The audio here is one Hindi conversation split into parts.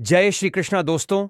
जय श्री कृष्णा दोस्तों।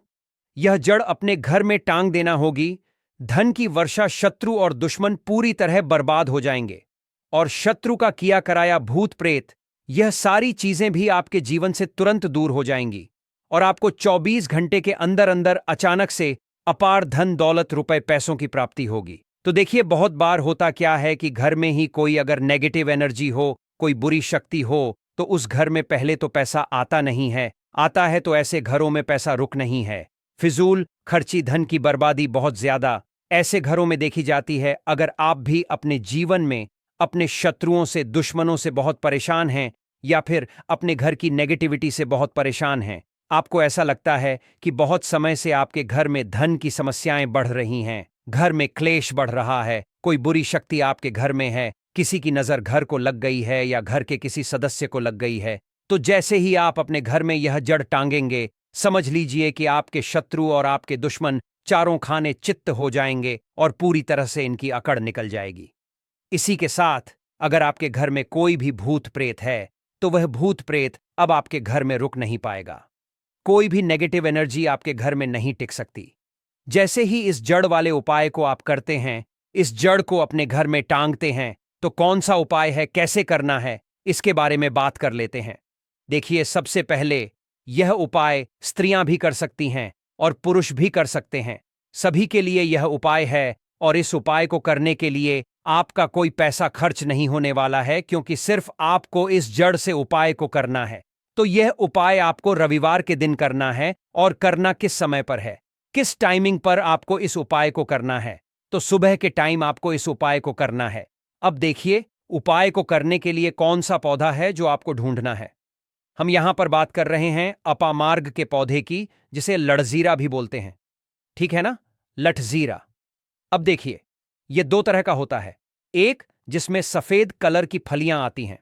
यह जड़ अपने घर में टांग देना होगी। धन की वर्षा, शत्रु और दुश्मन पूरी तरह बर्बाद हो जाएंगे। और शत्रु का किया कराया भूत प्रेत, यह सारी चीजें भी आपके जीवन से तुरंत दूर हो जाएंगी। और आपको 24 घंटे के अंदर अंदर अचानक से अपार धन दौलत, रुपए पैसों की प्राप्ति होगी। तो देखिए, बहुत बार होता क्या है कि घर में ही कोई अगर नेगेटिव एनर्जी हो, कोई बुरी शक्ति हो, तो उस घर में पहले तो पैसा आता नहीं है। आता है तो ऐसे घरों में पैसा रुक नहीं है। फिजूल खर्ची, धन की बर्बादी बहुत ज्यादा ऐसे घरों में देखी जाती है। अगर आप भी अपने जीवन में अपने शत्रुओं से, दुश्मनों से बहुत परेशान हैं, या फिर अपने घर की नेगेटिविटी से बहुत परेशान हैं, आपको ऐसा लगता है कि बहुत समय से आपके घर में धन की समस्याएं बढ़ रही हैं, घर में क्लेश बढ़ रहा है, कोई बुरी शक्ति आपके घर में है, किसी की नजर घर को लग गई है या घर के किसी सदस्य को लग गई है, तो जैसे ही आप अपने घर में यह जड़ टांगेंगे, समझ लीजिए कि आपके शत्रु और आपके दुश्मन चारों खाने चित्त हो जाएंगे और पूरी तरह से इनकी अकड़ निकल जाएगी। इसी के साथ अगर आपके घर में कोई भी भूत प्रेत है, तो वह भूत प्रेत अब आपके घर में रुक नहीं पाएगा। कोई भी नेगेटिव एनर्जी आपके घर में नहीं टिक सकती। जैसे ही इस जड़ वाले उपाय को आप करते हैं, इस जड़ को अपने घर में टांगते हैं, तो कौन सा उपाय है, कैसे करना है, इसके बारे में बात कर लेते हैं। देखिए, सबसे पहले यह उपाय स्त्रियां भी कर सकती हैं और पुरुष भी कर सकते हैं। सभी के लिए यह उपाय है। और इस उपाय को करने के लिए आपका कोई पैसा खर्च नहीं होने वाला है, क्योंकि सिर्फ आपको इस जड़ से उपाय को करना है। तो यह उपाय आपको रविवार के दिन करना है। और करना किस समय पर है, किस टाइमिंग पर आपको इस उपाय को करना है? तो सुबह के टाइम आपको इस उपाय को करना है। अब देखिए, उपाय को करने के लिए कौन सा पौधा है जो आपको ढूंढना है। हम यहां पर बात कर रहे हैं अपामार्ग के पौधे की, जिसे लठजीरा भी बोलते हैं। ठीक है ना, लठजीरा। अब देखिए, यह दो तरह का होता है। एक जिसमें सफेद कलर की फलियां आती हैं,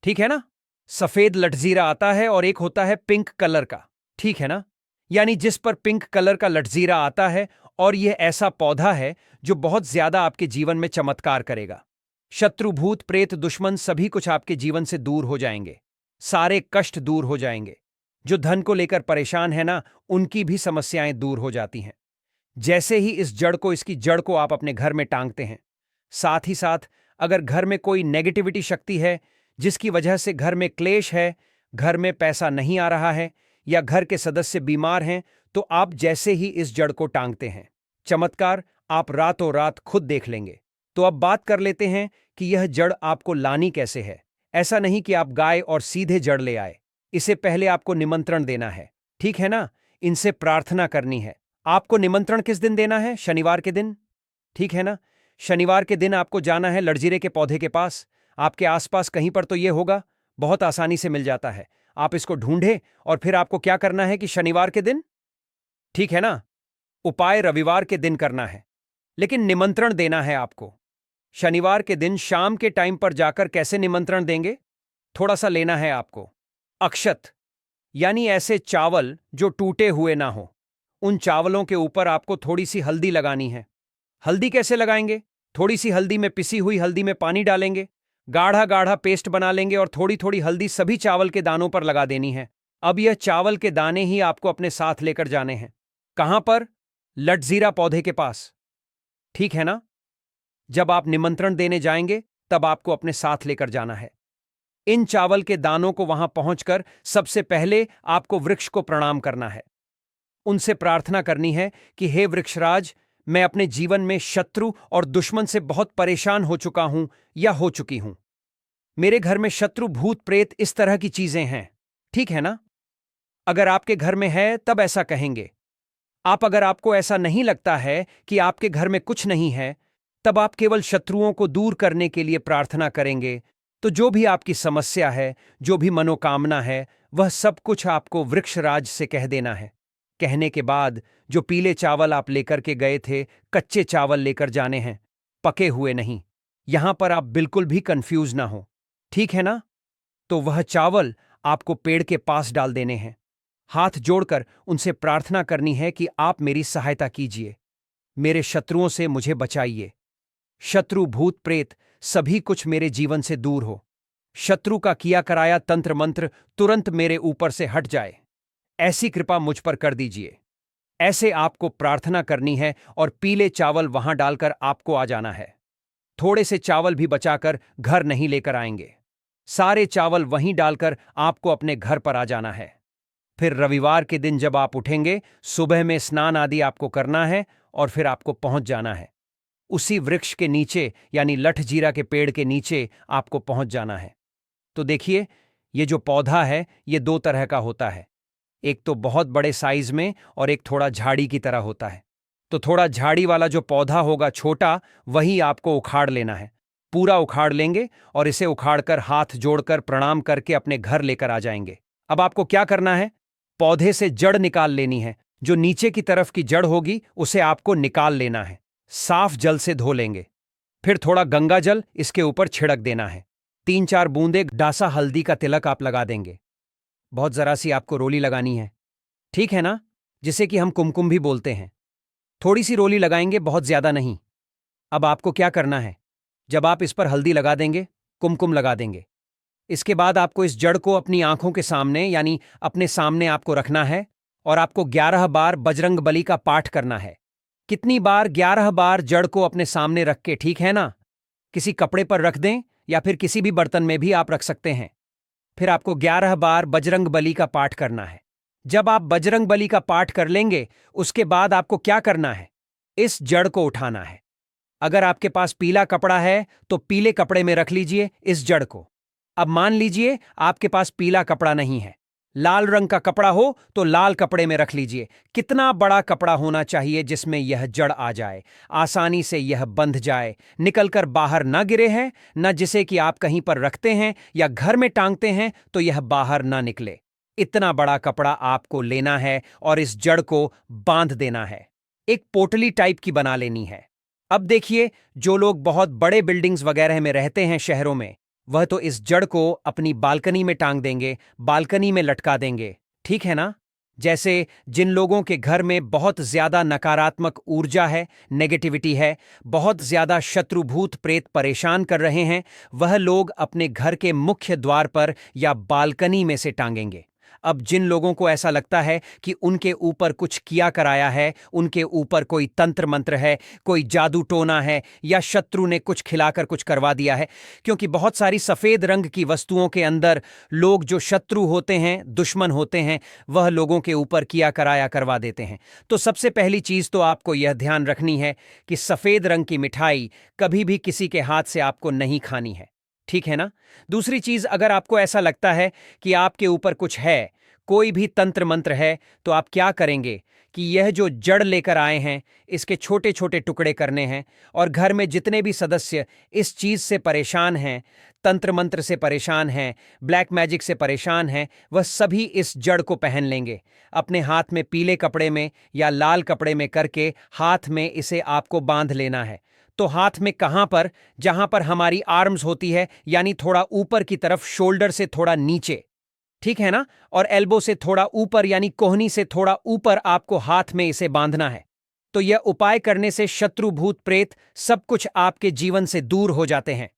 ठीक है ना, सफेद लठजीरा आता है। और एक होता है पिंक कलर का, ठीक है ना, यानी जिस पर पिंक कलर का लठजीरा आता है। और यह ऐसा पौधा है जो बहुत ज्यादा आपके जीवन में चमत्कार करेगा। शत्रु, भूत प्रेत, दुश्मन सभी कुछ आपके जीवन से दूर हो जाएंगे। सारे कष्ट दूर हो जाएंगे। जो धन को लेकर परेशान है ना, उनकी भी समस्याएं दूर हो जाती हैं। जैसे ही इस जड़ को, इसकी जड़ को आप अपने घर में टांगते हैं, साथ ही साथ अगर घर में कोई नेगेटिविटी शक्ति है, जिसकी वजह से घर में क्लेश है, घर में पैसा नहीं आ रहा है, या घर के सदस्य बीमार हैं, तो आप जैसे ही इस जड़ को टांगते हैं, चमत्कार आप रातों रात खुद देख लेंगे। तो अब बात कर लेते हैं कि यह जड़ आपको लानी कैसे है। ऐसा नहीं कि आप गाय और सीधे जड़ ले आए। इसे पहले आपको निमंत्रण देना है, ठीक है ना, इनसे प्रार्थना करनी है। आपको निमंत्रण किस दिन देना है? शनिवार के दिन, ठीक है ना। शनिवार के दिन आपको जाना है लठजीरे के पौधे के पास। आपके आसपास कहीं पर तो यह होगा, बहुत आसानी से मिल जाता है। आप इसको ढूंढे और फिर आपको क्या करना है कि शनिवार के दिन, ठीक है ना, उपाय रविवार के दिन करना है, लेकिन निमंत्रण देना है आपको। शनिवार के दिन शाम के टाइम पर जाकर कैसे निमंत्रण देंगे? थोड़ा सा लेना है आपको अक्षत, यानी ऐसे चावल जो टूटे हुए ना हो। उन चावलों के ऊपर आपको थोड़ी सी हल्दी लगानी है। हल्दी कैसे लगाएंगे? थोड़ी सी हल्दी में, पिसी हुई हल्दी में पानी डालेंगे, गाढ़ा गाढ़ा पेस्ट बना लेंगे और थोड़ी थोड़ी हल्दी सभी चावल के दानों पर लगा देनी है। अब यह चावल के दाने ही आपको अपने साथ लेकर जाने हैं। कहां पर? लठजीरा पौधे के पास, ठीक है ना। जब आप निमंत्रण देने जाएंगे, तब आपको अपने साथ लेकर जाना है। इन चावल के दानों को वहां पहुंचकर सबसे पहले आपको वृक्ष को प्रणाम करना है। उनसे प्रार्थना करनी है कि हे वृक्षराज, मैं अपने जीवन में शत्रु और दुश्मन से बहुत परेशान हो चुका हूं या हो चुकी हूं। मेरे घर में शत्रु, भूत प्रेत, इस तरह की चीजें हैं, ठीक है ना। अगर आपके घर में है तब ऐसा कहेंगे आप। अगर आपको ऐसा नहीं लगता है कि आपके घर में कुछ नहीं है, तब आप केवल शत्रुओं को दूर करने के लिए प्रार्थना करेंगे। तो जो भी आपकी समस्या है, जो भी मनोकामना है, वह सब कुछ आपको वृक्षराज से कह देना है। कहने के बाद जो पीले चावल आप लेकर के गए थे, कच्चे चावल लेकर जाने हैं, पके हुए नहीं। यहां पर आप बिल्कुल भी कंफ्यूज ना हो, ठीक है ना। तो वह चावल आपको पेड़ के पास डाल देने हैं। हाथ जोड़कर उनसे प्रार्थना करनी है कि आप मेरी सहायता कीजिए, मेरे शत्रुओं से मुझे बचाइए। शत्रु, भूत प्रेत सभी कुछ मेरे जीवन से दूर हो। शत्रु का किया कराया तंत्र मंत्र तुरंत मेरे ऊपर से हट जाए। ऐसी कृपा मुझ पर कर दीजिए। ऐसे आपको प्रार्थना करनी है और पीले चावल वहां डालकर आपको आ जाना है। थोड़े से चावल भी बचाकर घर नहीं लेकर आएंगे। सारे चावल वहीं डालकर आपको अपने घर पर आ जाना है। फिर रविवार के दिन जब आप उठेंगे, सुबह में स्नान आदि आपको करना है और फिर आपको पहुंच जाना है। उसी वृक्ष के नीचे यानी लठजीरा के पेड़ के नीचे आपको पहुंच जाना है। तो देखिए, ये जो पौधा है ये दो तरह का होता है। एक तो बहुत बड़े साइज में और एक थोड़ा झाड़ी की तरह होता है। तो थोड़ा झाड़ी वाला जो पौधा होगा छोटा, वही आपको उखाड़ लेना है। पूरा उखाड़ लेंगे और इसे उखाड़कर हाथ जोड़कर प्रणाम करके अपने घर लेकर आ जाएंगे। अब आपको क्या करना है? पौधे से जड़ निकाल लेनी है। जो नीचे की तरफ की जड़ होगी उसे आपको निकाल लेना है। साफ जल से धो लेंगे। फिर थोड़ा गंगा जल इसके ऊपर छिड़क देना है। 3-4 बूंदे डासा हल्दी का तिलक आप लगा देंगे। बहुत जरा सी आपको रोली लगानी है, ठीक है ना? जिसे कि हम कुमकुम भी बोलते हैं। थोड़ी सी रोली लगाएंगे, बहुत ज्यादा नहीं। अब आपको क्या करना है? जब आप इस पर हल्दी लगा देंगे, कुमकुम लगा देंगे, इसके बाद आपको इस जड़ को अपनी आंखों के सामने यानी अपने सामने आपको रखना है और आपको 11 बार बजरंग बली का पाठ करना है। कितनी बार? 11 बार जड़ को अपने सामने रख के, ठीक है ना? किसी कपड़े पर रख दें या फिर किसी भी बर्तन में भी आप रख सकते हैं। फिर आपको 11 बार बजरंग बली का पाठ करना है। जब आप बजरंग बली का पाठ कर लेंगे, उसके बाद आपको क्या करना है? इस जड़ को उठाना है। अगर आपके पास पीला कपड़ा है तो पीले कपड़े में रख लीजिए इस जड़ को। अब मान लीजिए आपके पास पीला कपड़ा नहीं है, लाल रंग का कपड़ा हो तो लाल कपड़े में रख लीजिए। कितना बड़ा कपड़ा होना चाहिए जिसमें यह जड़ आ जाए, आसानी से यह बंध जाए, निकलकर बाहर ना गिरे हैं, न जिसे कि आप कहीं पर रखते हैं या घर में टांगते हैं तो यह बाहर ना निकले। इतना बड़ा कपड़ा आपको लेना है और इस जड़ को बांध देना है। एक पोटली टाइप की बना लेनी है। अब देखिए, जो लोग बहुत बड़े बिल्डिंग्स वगैरह में रहते हैं शहरों में, वह तो इस जड़ को अपनी बालकनी में टांग देंगे, बालकनी में लटका देंगे, ठीक है ना? जैसे जिन लोगों के घर में बहुत ज्यादा नकारात्मक ऊर्जा है, नेगेटिविटी है, बहुत ज्यादा शत्रु भूत प्रेत परेशान कर रहे हैं, वह लोग अपने घर के मुख्य द्वार पर या बालकनी में से टांगेंगे। अब जिन लोगों को ऐसा लगता है कि उनके ऊपर कुछ किया कराया है, उनके ऊपर कोई तंत्र मंत्र है, कोई जादू टोना है या शत्रु ने कुछ खिलाकर कुछ करवा दिया है, क्योंकि बहुत सारी सफेद रंग की वस्तुओं के अंदर लोग जो शत्रु होते हैं, दुश्मन होते हैं, वह लोगों के ऊपर किया कराया करवा देते हैं। तो सबसे पहली चीज तो आपको यह ध्यान रखनी है कि सफेद रंग की मिठाई कभी भी किसी के हाथ से आपको नहीं खानी है, ठीक है ना? दूसरी चीज, अगर आपको ऐसा लगता है कि आपके ऊपर कुछ है, कोई भी तंत्र मंत्र है, तो आप क्या करेंगे कि यह जो जड़ लेकर आए हैं, इसके छोटे छोटे टुकड़े करने हैं और घर में जितने भी सदस्य इस चीज से परेशान हैं, तंत्र मंत्र से परेशान हैं, ब्लैक मैजिक से परेशान हैं, वह सभी इस जड़ को पहन लेंगे। अपने हाथ में पीले कपड़े में या लाल कपड़े में करके हाथ में इसे आपको बांध लेना है। तो हाथ में कहां पर? जहां पर हमारी आर्म्स होती है, यानी थोड़ा ऊपर की तरफ, शोल्डर से थोड़ा नीचे, ठीक है ना? और एल्बो से थोड़ा ऊपर यानी कोहनी से थोड़ा ऊपर आपको हाथ में इसे बांधना है। तो यह उपाय करने से शत्रु भूत प्रेत सब कुछ आपके जीवन से दूर हो जाते हैं।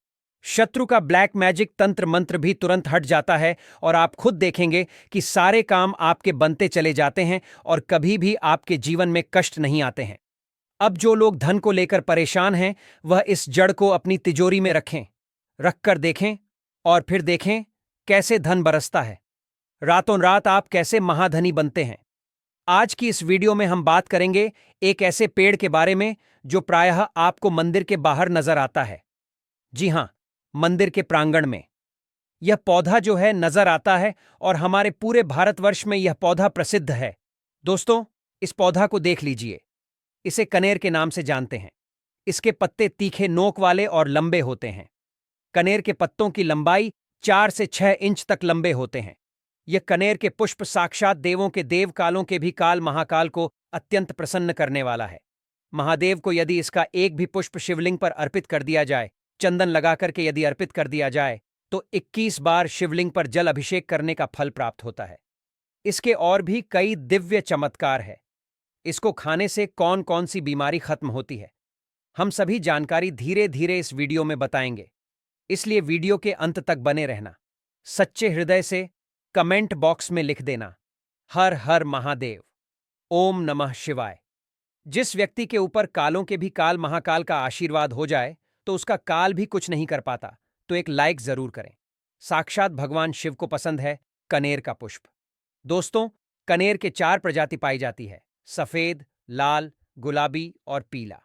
शत्रु का ब्लैक मैजिक तंत्र मंत्र भी तुरंत हट जाता है और आप खुद देखेंगे कि सारे काम आपके बनते चले जाते हैं और कभी भी आपके जीवन में कष्ट नहीं आते हैं। अब जो लोग धन को लेकर परेशान हैं, वह इस जड़ को अपनी तिजोरी में रखें, रखकर देखें और फिर देखें कैसे धन बरसता है। रातों रात आप कैसे महाधनी बनते हैं। आज की इस वीडियो में हम बात करेंगे एक ऐसे पेड़ के बारे में जो प्रायः आपको मंदिर के बाहर नजर आता है। जी हां, मंदिर के प्रांगण में यह पौधा जो है नजर आता है और हमारे पूरे भारतवर्ष में यह पौधा प्रसिद्ध है। दोस्तों, इस पौधा को देख लीजिए। इसे कनेर के नाम से जानते हैं। इसके पत्ते तीखे नोक वाले और लंबे होते हैं। कनेर के पत्तों की लंबाई 4 से 6 इंच तक लंबे होते हैं। यह कनेर के पुष्प साक्षात देवों के देव कालों के भी काल महाकाल को अत्यंत प्रसन्न करने वाला है। महादेव को यदि इसका एक भी पुष्प शिवलिंग पर अर्पित कर दिया जाए, चंदन लगा करके यदि अर्पित कर दिया जाए, तो 21 बार शिवलिंग पर जल अभिषेक करने का फल प्राप्त होता है। इसके और भी कई दिव्य चमत्कार है। इसको खाने से कौन कौन सी बीमारी खत्म होती है, हम सभी जानकारी धीरे धीरे इस वीडियो में बताएंगे, इसलिए वीडियो के अंत तक बने रहना। सच्चे हृदय से कमेंट बॉक्स में लिख देना, हर हर महादेव। ओम नमः शिवाय। जिस व्यक्ति के ऊपर कालों के भी काल महाकाल का आशीर्वाद हो जाए तो उसका काल भी कुछ नहीं कर पाता, तो एक लाइक जरूर करें। साक्षात भगवान शिव को पसंद है कनेर का पुष्प। दोस्तों, कनेर के 4 प्रजाति पाई जाती है: सफेद, लाल, गुलाबी और पीला।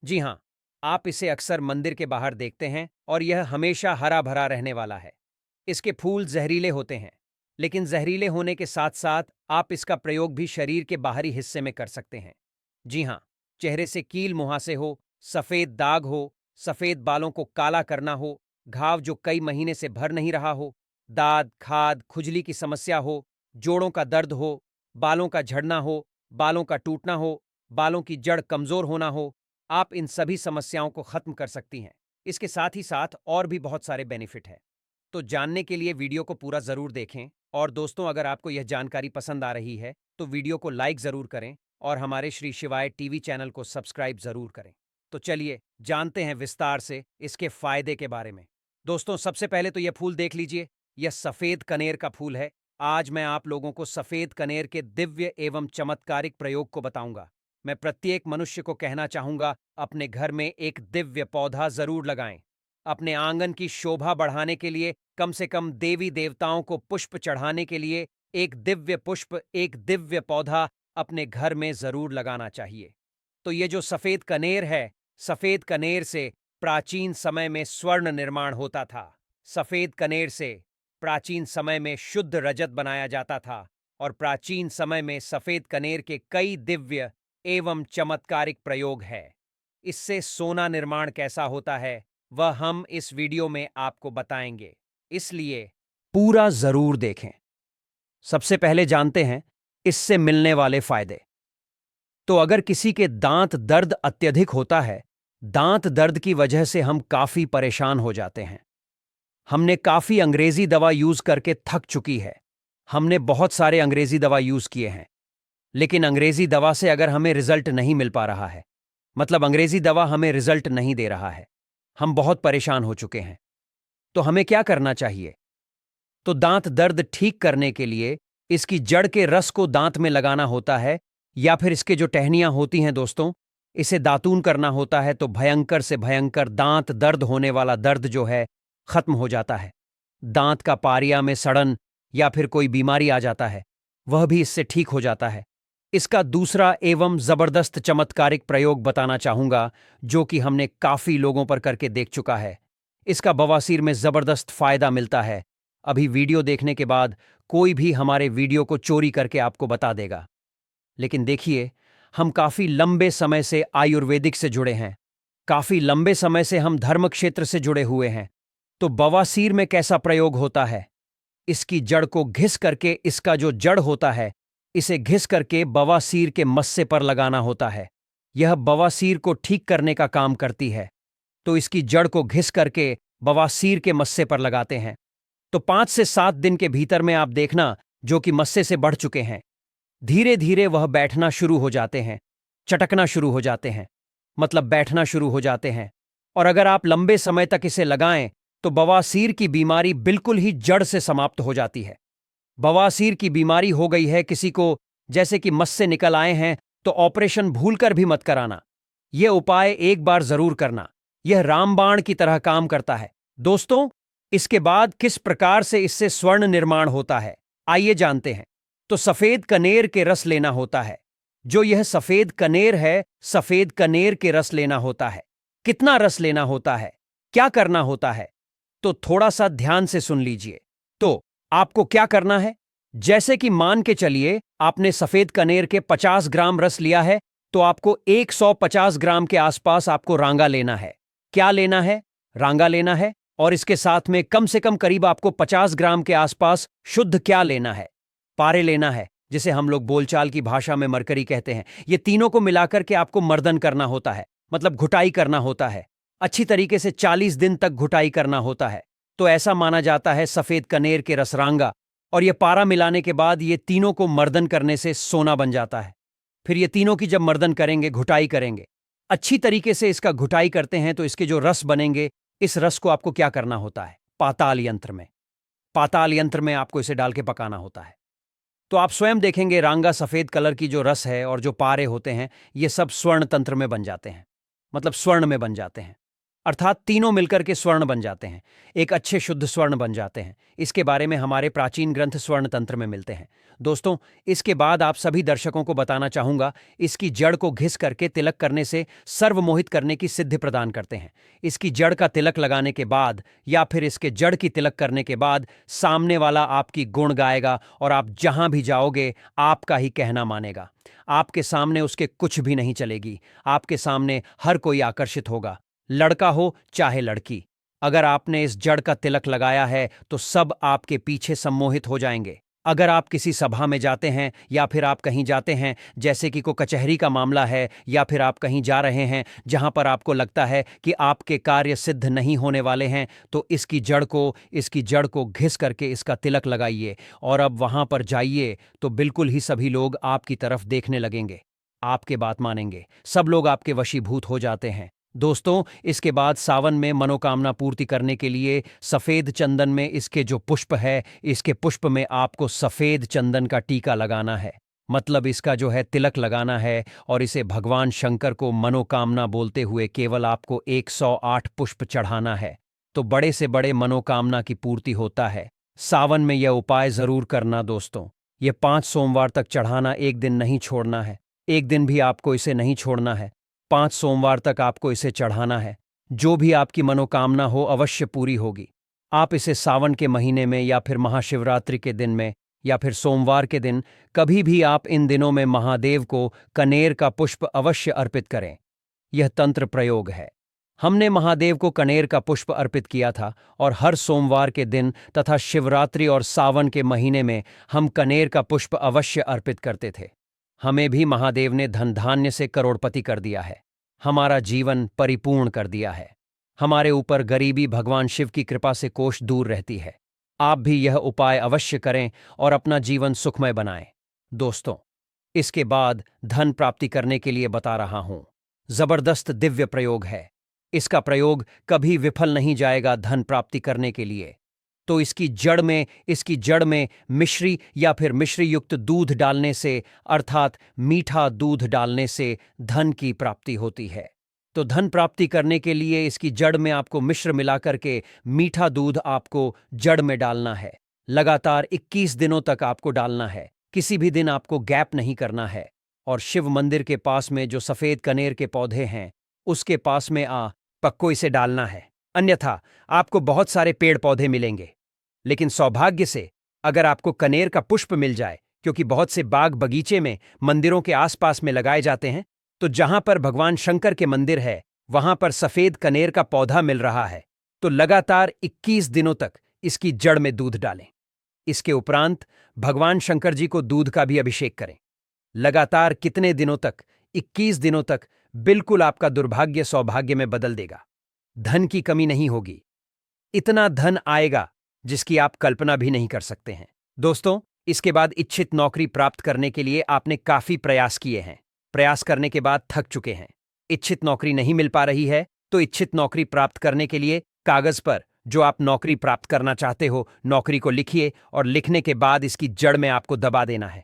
जी हां, आप इसे अक्सर मंदिर के बाहर देखते हैं और यह हमेशा हरा भरा रहने वाला है। इसके फूल जहरीले होते हैं, लेकिन जहरीले होने के साथ साथ आप इसका प्रयोग भी शरीर के बाहरी हिस्से में कर सकते हैं। जी हां, चेहरे से कील मुहासे हो, सफेद दाग हो, सफेद बालों को काला करना हो, घाव जो कई महीने से भर नहीं रहा हो, दाद, खाद, खुजली की समस्या हो, जोड़ों का दर्द हो, बालों का झड़ना हो, बालों का टूटना हो, बालों की जड़ कमजोर होना हो, आप इन सभी समस्याओं को खत्म कर सकती हैं। इसके साथ ही साथ और भी बहुत सारे बेनिफिट हैं। तो जानने के लिए वीडियो को पूरा जरूर देखें। और दोस्तों, अगर आपको यह जानकारी पसंद आ रही है तो वीडियो को लाइक जरूर करें और हमारे श्री शिवाय टीवी चैनल को सब्सक्राइब जरूर करें। तो चलिए जानते हैं विस्तार से इसके फायदे के बारे में। दोस्तों, सबसे पहले तो यह फूल देख लीजिए। यह सफेद कनेर का फूल है। आज मैं आप लोगों को सफेद कनेर के दिव्य एवं चमत्कारिक प्रयोग को बताऊंगा। मैं प्रत्येक मनुष्य को कहना चाहूंगा, अपने घर में एक दिव्य पौधा जरूर लगाएं। अपने आंगन की शोभा बढ़ाने के लिए, कम से कम देवी देवताओं को पुष्प चढ़ाने के लिए एक दिव्य पुष्प, एक दिव्य पौधा अपने घर में जरूर लगाना चाहिए। तो ये जो सफेद कनेर है, सफेद कनेर से प्राचीन समय में स्वर्ण निर्माण होता था। सफेद कनेर से प्राचीन समय में शुद्ध रजत बनाया जाता था और प्राचीन समय में सफेद कनेर के कई दिव्य एवं चमत्कारिक प्रयोग है। इससे सोना निर्माण कैसा होता है वह हम इस वीडियो में आपको बताएंगे, इसलिए पूरा जरूर देखें। सबसे पहले जानते हैं इससे मिलने वाले फायदे। तो अगर किसी के दांत दर्द अत्यधिक होता है, दांत दर्द की वजह से हम काफी परेशान हो जाते हैं। हमने काफी अंग्रेजी दवा यूज करके थक चुकी है। हमने बहुत सारे अंग्रेजी दवा यूज किए हैं, लेकिन अंग्रेजी दवा से अगर हमें रिजल्ट नहीं मिल पा रहा है, मतलब अंग्रेजी दवा हमें रिजल्ट नहीं दे रहा है, हम बहुत परेशान हो चुके हैं, तो हमें क्या करना चाहिए? तो दांत दर्द ठीक करने के लिए इसकी जड़ के रस को दांत में लगाना होता है, या फिर इसके जो टहनियां होती हैं दोस्तों, इसे दातून करना होता है, तो भयंकर से भयंकर दांत दर्द होने वाला दर्द जो है खत्म हो जाता है। दांत का पारिया में सड़न या फिर कोई बीमारी आ जाता है, वह भी इससे ठीक हो जाता है। इसका दूसरा एवं जबरदस्त चमत्कारिक प्रयोग बताना चाहूंगा, जो कि हमने काफी लोगों पर करके देख चुका है। इसका बवासीर में जबरदस्त फायदा मिलता है। अभी वीडियो देखने के बाद कोई भी हमारे वीडियो को चोरी करके आपको बता देगा। लेकिन देखिए, हम काफी लंबे समय से आयुर्वेदिक से जुड़े हैं, काफी लंबे समय से हम धर्म क्षेत्र से जुड़े हुए हैं। तो बवासीर में कैसा प्रयोग होता है? इसकी जड़ को घिस करके, इसका जो जड़ होता है, इसे घिस करके बवासीर के मस्से पर लगाना होता है। यह बवासीर को ठीक करने का काम करती है। तो इसकी जड़ को घिस करके बवासीर के मस्से पर लगाते हैं, तो 5 से 7 दिन के भीतर में आप देखना, जो कि मस्से से बढ़ चुके हैं, धीरे धीरे वह बैठना शुरू हो जाते हैं, चटकना शुरू हो जाते हैं, मतलब बैठना शुरू हो जाते हैं। और अगर आप लंबे समय तक इसे लगाएं तो बवासीर की बीमारी बिल्कुल ही जड़ से समाप्त हो जाती है। बवासीर की बीमारी हो गई है किसी को, जैसे कि मस्से निकल आए हैं, तो ऑपरेशन भूलकर भी मत कराना। यह उपाय एक बार जरूर करना। यह रामबाण की तरह काम करता है। दोस्तों, इसके बाद किस प्रकार से इससे स्वर्ण निर्माण होता है, आइए जानते हैं। तो सफेद कनेर के रस लेना होता है। जो यह सफेद कनेर है, सफेद कनेर के रस लेना होता है। कितना रस लेना होता है, क्या करना होता है, तो थोड़ा सा ध्यान से सुन लीजिए। तो आपको क्या करना है, जैसे कि मान के चलिए आपने सफेद कनेर के 50 ग्राम रस लिया है, तो आपको 150 ग्राम के आसपास आपको रांगा लेना है। क्या लेना है? रांगा लेना है। और इसके साथ में कम से कम करीब आपको 50 ग्राम के आसपास शुद्ध क्या लेना है? पारे लेना है, जिसे हम लोग बोलचाल की भाषा में मरकरी कहते हैं। ये तीनों को मिलाकर के आपको मर्दन करना होता है, मतलब घुटाई करना होता है। अच्छी तरीके से 40 दिन तक घुटाई करना होता है। तो ऐसा माना जाता है सफेद कनेर के रसरांगा और ये पारा मिलाने के बाद ये तीनों को मर्दन करने से सोना बन जाता है। फिर ये तीनों की जब मर्दन करेंगे, घुटाई करेंगे, अच्छी तरीके से इसका घुटाई करते हैं, तो इसके जो रस बनेंगे, इस रस को आपको क्या करना होता है? पाताल यंत्र में, पाताल यंत्र में आपको इसे डाल के पकाना होता है। तो आप स्वयं देखेंगे रांगा सफेद कलर की जो रस है और जो पारे होते हैं ये सब स्वर्ण तंत्र में बन जाते हैं। मतलब स्वर्ण में बन जाते हैं, अर्थात तीनों मिलकर के स्वर्ण बन जाते हैं, एक अच्छे शुद्ध स्वर्ण बन जाते हैं। इसके बारे में हमारे प्राचीन ग्रंथ स्वर्ण तंत्र में मिलते हैं। दोस्तों, इसके बाद आप सभी दर्शकों को बताना चाहूंगा, इसकी जड़ को घिस करके तिलक करने से सर्वमोहित करने की सिद्धि प्रदान करते हैं। इसकी जड़ का तिलक लगाने के बाद या फिर इसके जड़ की तिलक करने के बाद सामने वाला आपकी गुण गाएगा और आप जहां भी जाओगे आपका ही कहना मानेगा। आपके सामने उसके कुछ भी नहीं चलेगी, आपके सामने हर कोई आकर्षित होगा, लड़का हो चाहे लड़की। अगर आपने इस जड़ का तिलक लगाया है तो सब आपके पीछे सम्मोहित हो जाएंगे। अगर आप किसी सभा में जाते हैं या फिर आप कहीं जाते हैं, जैसे कि कोई कचहरी का मामला है, या फिर आप कहीं जा रहे हैं जहां पर आपको लगता है कि आपके कार्य सिद्ध नहीं होने वाले हैं, तो इसकी जड़ को घिस करके इसका तिलक लगाइए और अब वहां पर जाइए तो बिल्कुल ही सभी लोग आपकी तरफ देखने लगेंगे, आपके बात मानेंगे, सब लोग आपके वशीभूत हो जाते हैं। दोस्तों, इसके बाद सावन में मनोकामना पूर्ति करने के लिए सफेद चंदन में इसके जो पुष्प है, इसके पुष्प में आपको सफेद चंदन का टीका लगाना है। मतलब इसका जो है तिलक लगाना है और इसे भगवान शंकर को मनोकामना बोलते हुए केवल आपको 108 पुष्प चढ़ाना है, तो बड़े से बड़े मनोकामना की पूर्ति होता है। सावन में यह उपाय जरूर करना दोस्तों। ये 5 सोमवार तक चढ़ाना, एक दिन नहीं छोड़ना है, एक दिन भी आपको इसे नहीं छोड़ना है। 5 सोमवार तक आपको इसे चढ़ाना है। जो भी आपकी मनोकामना हो अवश्य पूरी होगी। आप इसे सावन के महीने में या फिर महाशिवरात्रि के दिन में या फिर सोमवार के दिन, कभी भी आप इन दिनों में महादेव को कनेर का पुष्प अवश्य अर्पित करें। यह तंत्र प्रयोग है। हमने महादेव को कनेर का पुष्प अर्पित किया था और हर सोमवार के दिन तथा शिवरात्रि और सावन के महीने में हम कनेर का पुष्प अवश्य अर्पित करते थे। हमें भी महादेव ने धन धान्य से करोड़पति कर दिया है, हमारा जीवन परिपूर्ण कर दिया है। हमारे ऊपर गरीबी भगवान शिव की कृपा से कोष दूर रहती है। आप भी यह उपाय अवश्य करें और अपना जीवन सुखमय बनाएं। दोस्तों, इसके बाद धन प्राप्ति करने के लिए बता रहा हूं, जबरदस्त दिव्य प्रयोग है। इसका प्रयोग कभी विफल नहीं जाएगा धन प्राप्ति करने के लिए। तो इसकी जड़ में मिश्री या फिर मिश्री युक्त दूध डालने से, अर्थात मीठा दूध डालने से धन की प्राप्ति होती है। तो धन प्राप्ति करने के लिए इसकी जड़ में आपको मिश्र मिलाकर के मीठा दूध आपको जड़ में डालना है। लगातार 21 दिनों तक आपको डालना है, किसी भी दिन आपको गैप नहीं करना है। और शिव मंदिर के पास में जो सफेद कनेर के पौधे हैं उसके पास में पक्को इसे डालना है, अन्यथा आपको बहुत सारे पेड़ पौधे मिलेंगे, लेकिन सौभाग्य से अगर आपको कनेर का पुष्प मिल जाए, क्योंकि बहुत से बाग बगीचे में मंदिरों के आसपास में लगाए जाते हैं, तो जहां पर भगवान शंकर के मंदिर है वहां पर सफेद कनेर का पौधा मिल रहा है, तो लगातार 21 दिनों तक इसकी जड़ में दूध डालें। इसके उपरांत भगवान शंकर जी को दूध का भी अभिषेक करें। लगातार कितने दिनों तक? 21 दिनों तक। बिल्कुल आपका दुर्भाग्य सौभाग्य में बदल देगा। धन की कमी नहीं होगी, इतना धन आएगा जिसकी आप कल्पना भी नहीं कर सकते हैं। दोस्तों, इसके बाद इच्छित नौकरी प्राप्त करने के लिए आपने काफी प्रयास किए हैं, प्रयास करने के बाद थक चुके हैं, इच्छित नौकरी नहीं मिल पा रही है, तो इच्छित नौकरी प्राप्त करने के लिए कागज पर जो आप नौकरी प्राप्त करना चाहते हो नौकरी को लिखिए और लिखने के बाद इसकी जड़ में आपको दबा देना है।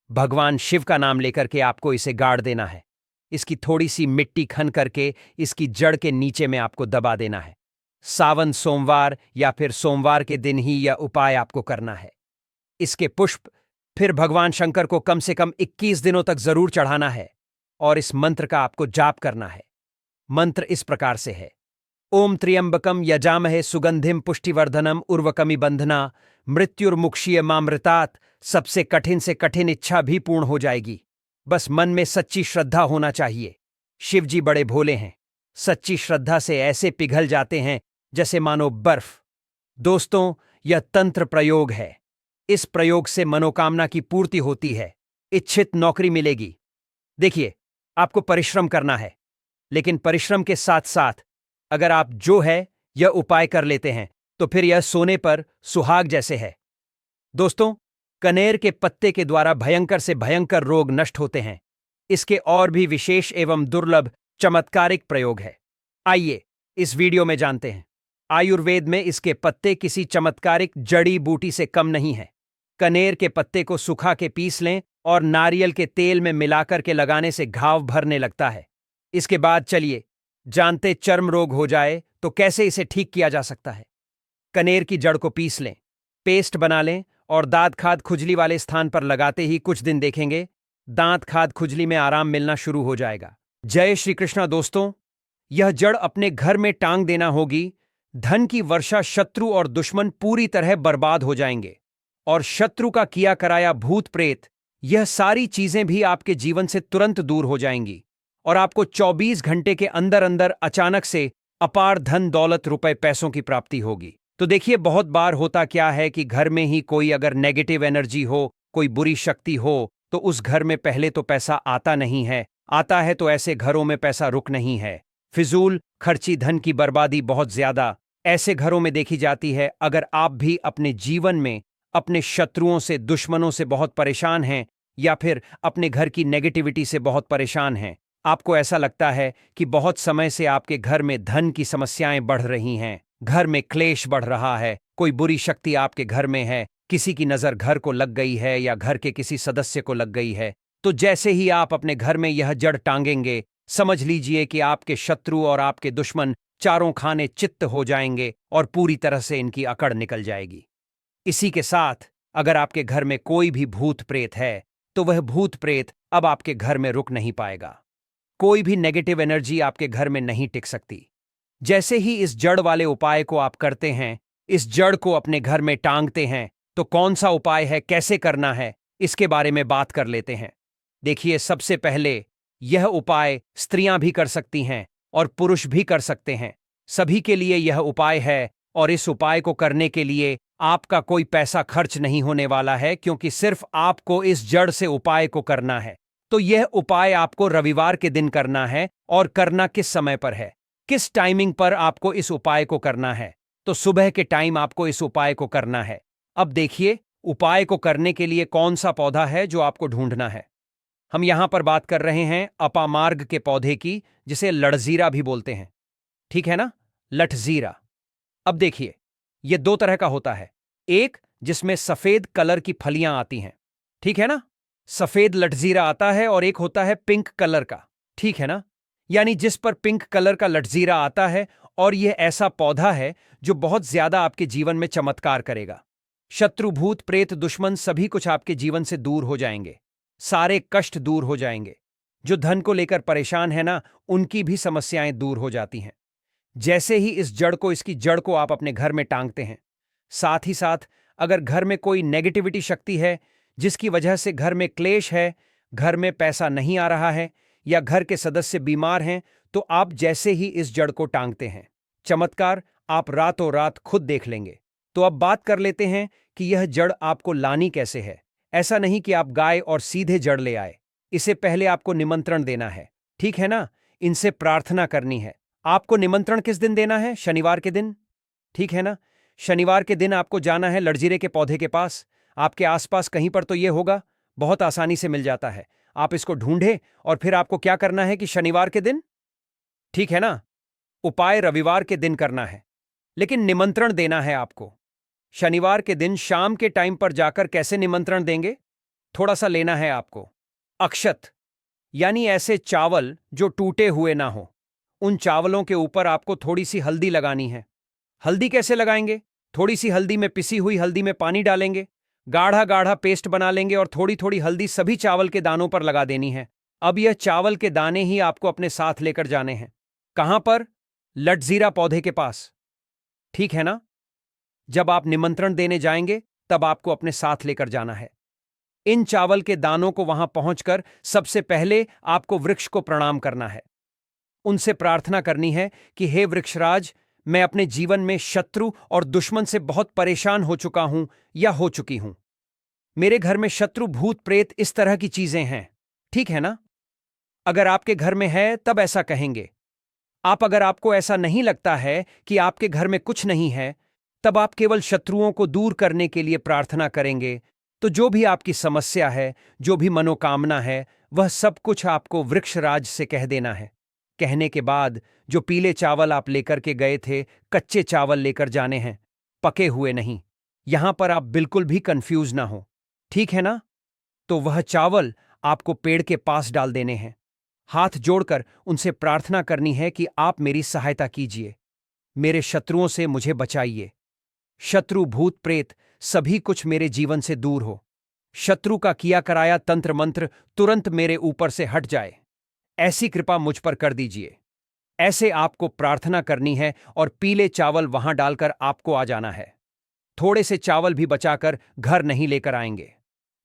भगवान शिव का नाम लेकर के आपको इसे गाड़ देना है। इसकी थोड़ी सी मिट्टी खन करके इसकी जड़ के नीचे में आपको दबा देना है। सावन सोमवार या फिर सोमवार के दिन ही यह उपाय आपको करना है। इसके पुष्प फिर भगवान शंकर को कम से कम 21 दिनों तक जरूर चढ़ाना है और इस मंत्र का आपको जाप करना है। मंत्र इस प्रकार से है: ओम त्र्यंबकम यजामहे सुगंधिम पुष्टिवर्धनम उर्वकमि बंधना मृत्युर्मुक्षीय मामृतात्। सबसे कठिन से कठिन इच्छा भी पूर्ण हो जाएगी। बस मन में सच्ची श्रद्धा होना चाहिए। शिव जी बड़े भोले हैं, सच्ची श्रद्धा से ऐसे पिघल जाते हैं जैसे मानो बर्फ। दोस्तों, यह तंत्र प्रयोग है। इस प्रयोग से मनोकामना की पूर्ति होती है, इच्छित नौकरी मिलेगी। देखिए, आपको परिश्रम करना है, लेकिन परिश्रम के साथ साथ अगर आप जो है यह उपाय कर लेते हैं तो फिर यह सोने पर सुहाग जैसे है। दोस्तों, कनेर के पत्ते के द्वारा भयंकर से भयंकर रोग नष्ट होते हैं। इसके और भी विशेष एवं दुर्लभ चमत्कारिक प्रयोग है। आइए इस वीडियो में जानते हैं। आयुर्वेद में इसके पत्ते किसी चमत्कारिक जड़ी बूटी से कम नहीं है। कनेर के पत्ते को सुखा के पीस लें और नारियल के तेल में मिलाकर के लगाने से घाव भरने लगता है। इसके बाद चलिए जानते चर्म रोग हो जाए तो कैसे इसे ठीक किया जा सकता है। कनेर की जड़ को पीस लें, पेस्ट बना लें और दांत खाद खुजली वाले स्थान पर लगाते ही कुछ दिन देखेंगे दांत खाद खुजली में आराम मिलना शुरू हो जाएगा। जय श्री कृष्णा दोस्तों, यह जड़ अपने घर में टांग देना होगी। धन की वर्षा, शत्रु और दुश्मन पूरी तरह बर्बाद हो जाएंगे और शत्रु का किया कराया भूत प्रेत, यह सारी चीजें भी आपके जीवन से तुरंत दूर हो जाएंगी और आपको 24 घंटे के अंदर अंदर अचानक से अपार धन दौलत रुपए पैसों की प्राप्ति होगी। तो देखिए, बहुत बार होता क्या है कि घर में ही कोई अगर नेगेटिव एनर्जी हो, कोई बुरी शक्ति हो, तो उस घर में पहले तो पैसा आता नहीं है, आता है तो ऐसे घरों में पैसा रुक नहीं है। फिजूल खर्ची, धन की बर्बादी बहुत ज्यादा ऐसे घरों में देखी जाती है। अगर आप भी अपने जीवन में अपने शत्रुओं से, दुश्मनों से बहुत परेशान हैं या फिर अपने घर की नेगेटिविटी से बहुत परेशान हैं, आपको ऐसा लगता है कि बहुत समय से आपके घर में धन की समस्याएं बढ़ रही हैं, घर में क्लेश बढ़ रहा है, कोई बुरी शक्ति आपके घर में है, किसी की नजर घर को लग गई है या घर के किसी सदस्य को लग गई है, तो जैसे ही आप अपने घर में यह जड़ टांगेंगे, समझ लीजिए कि आपके शत्रु और आपके दुश्मन चारों खाने चित्त हो जाएंगे और पूरी तरह से इनकी अकड़ निकल जाएगी। इसी के साथ अगर आपके घर में कोई भी भूत प्रेत है, तो वह भूत प्रेत अब आपके घर में रुक नहीं पाएगा। कोई भी नेगेटिव एनर्जी आपके घर में नहीं टिक सकती। जैसे ही इस जड़ वाले उपाय को आप करते हैं, इस जड़ को अपने घर में टांगते हैं, तो कौन सा उपाय है, कैसे करना है, इसके बारे में बात कर लेते हैं। देखिए, सबसे पहले यह उपाय स्त्रियां भी कर सकती हैं और पुरुष भी कर सकते हैं। सभी के लिए यह उपाय है और इस उपाय को करने के लिए आपका कोई पैसा खर्च नहीं होने वाला है, क्योंकि सिर्फ आपको इस जड़ से उपाय को करना है। तो यह उपाय आपको रविवार के दिन करना है। और करना किस समय पर है, किस टाइमिंग पर आपको इस उपाय को करना है? तो सुबह के टाइम आपको इस उपाय को करना है। अब देखिए, उपाय को करने के लिए कौन सा पौधा है जो आपको ढूंढना है। हम यहां पर बात कर रहे हैं अपामार्ग के पौधे की, जिसे लठजीरा भी बोलते हैं, ठीक है ना, लठजीरा। अब देखिए, यह दो तरह का होता है, एक जिसमें सफेद कलर की फलियां आती हैं, ठीक है ना, सफेद लठजीरा आता है, और एक होता है पिंक कलर का, ठीक है ना, यानी जिस पर पिंक कलर का लठजीरा आता है। और यह ऐसा पौधा है जो बहुत ज्यादा आपके जीवन में चमत्कार करेगा। शत्रु, भूत प्रेत, दुश्मन सभी कुछ आपके जीवन से दूर हो जाएंगे, सारे कष्ट दूर हो जाएंगे। जो धन को लेकर परेशान है ना, उनकी भी समस्याएं दूर हो जाती हैं जैसे ही इस जड़ को, इसकी जड़ को आप अपने घर में टांगते हैं। साथ ही साथ अगर घर में कोई नेगेटिविटी शक्ति है जिसकी वजह से घर में क्लेश है, घर में पैसा नहीं आ रहा है या घर के सदस्य बीमार हैं, तो आप जैसे ही इस जड़ को टांगते हैं, चमत्कार आप रातों रात खुद देख लेंगे। तो अब बात कर लेते हैं कि यह जड़ आपको लानी कैसे है। ऐसा नहीं कि आप गाय और सीधे जड़ ले आए, इसे पहले आपको निमंत्रण देना है, ठीक है ना, इनसे प्रार्थना करनी है। आपको निमंत्रण किस दिन देना है? शनिवार के दिन, ठीक है ना। शनिवार के दिन आपको जाना है लठजीरे के पौधे के पास। आपके आसपास कहीं पर तो यह होगा, बहुत आसानी से मिल जाता है। आप इसको ढूंढे और फिर आपको क्या करना है कि शनिवार के दिन, ठीक है ना, उपाय रविवार के दिन करना है, लेकिन निमंत्रण देना है आपको शनिवार के दिन शाम के टाइम पर जाकर। कैसे निमंत्रण देंगे? थोड़ा सा लेना है आपको अक्षत, यानी ऐसे चावल जो टूटे हुए ना हो। उन चावलों के ऊपर आपको थोड़ी सी हल्दी लगानी है। हल्दी कैसे लगाएंगे? थोड़ी सी हल्दी में, पिसी हुई हल्दी में पानी डालेंगे, गाढ़ा गाढ़ा पेस्ट बना लेंगे और थोड़ी थोड़ी हल्दी सभी चावल के दानों पर लगा देनी है। अब यह चावल के दाने ही आपको अपने साथ लेकर जाने हैं। कहां पर? लठजीरा पौधे के पास, ठीक है ना। जब आप निमंत्रण देने जाएंगे तब आपको अपने साथ लेकर जाना है। इन चावल के दानों को वहां पहुंचकर सबसे पहले आपको वृक्ष को प्रणाम करना है। उनसे प्रार्थना करनी है कि हे वृक्षराज, मैं अपने जीवन में शत्रु और दुश्मन से बहुत परेशान हो चुका हूं या हो चुकी हूं। मेरे घर में शत्रु, भूत प्रेत, इस तरह की चीजें हैं, ठीक है ना। अगर आपके घर में है तब ऐसा कहेंगे। अगर आपको ऐसा नहीं लगता है कि आपके घर में कुछ नहीं है, तब आप केवल शत्रुओं को दूर करने के लिए प्रार्थना करेंगे। तो जो भी आपकी समस्या है, जो भी मनोकामना है, वह सब कुछ आपको वृक्षराज से कह देना है। कहने के बाद जो पीले चावल आप लेकर के गए थे, कच्चे चावल लेकर जाने हैं, पके हुए नहीं। यहां पर आप बिल्कुल भी कंफ्यूज ना हो, ठीक है ना? तो वह चावल आपको पेड़ के पास डाल देने हैं। हाथ जोड़कर उनसे प्रार्थना करनी है कि आप मेरी सहायता कीजिए, मेरे शत्रुओं से मुझे बचाइए। शत्रु भूत प्रेत सभी कुछ मेरे जीवन से दूर हो। शत्रु का किया कराया तंत्र मंत्र तुरंत मेरे ऊपर से हट जाए, ऐसी कृपा मुझ पर कर दीजिए। ऐसे आपको प्रार्थना करनी है और पीले चावल वहां डालकर आपको आ जाना है। थोड़े से चावल भी बचाकर घर नहीं लेकर आएंगे।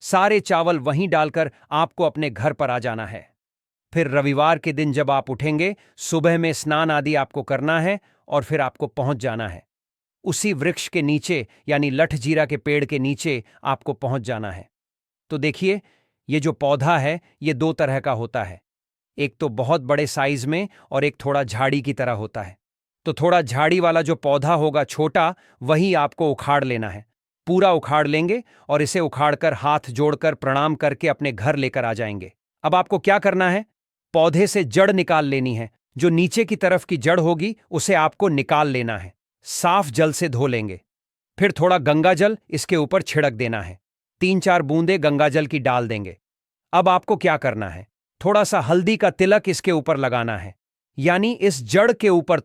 सारे चावल वहीं डालकर आपको अपने घर पर आ जाना है। फिर रविवार के दिन जब आप उठेंगे, सुबह में स्नान आदि आपको करना है और फिर आपको पहुंच जाना है। उसी वृक्ष के नीचे यानी लठजीरा के पेड़ के नीचे आपको पहुंच जाना है। तो देखिए, ये जो पौधा है ये दो तरह का होता है। एक तो बहुत बड़े साइज में और एक थोड़ा झाड़ी की तरह होता है। तो थोड़ा झाड़ी वाला जो पौधा होगा छोटा, वही आपको उखाड़ लेना है। पूरा उखाड़ लेंगे और इसे उखाड़कर हाथ जोड़कर प्रणाम करके अपने घर लेकर आ जाएंगे। अब आपको क्या करना है? पौधे से जड़ निकाल लेनी है। जो नीचे की तरफ की जड़ होगी उसे आपको निकाल लेना है। साफ जल से धो लेंगे। फिर थोड़ा गंगाजल इसके ऊपर छिड़क देना है। 3-4 बूंदे गंगाजल की डाल देंगे। अब आपको क्या करना है? थोड़ा सा हल्दी का तिलक इसके ऊपर लगाना है, यानी इस जड़ के ऊपर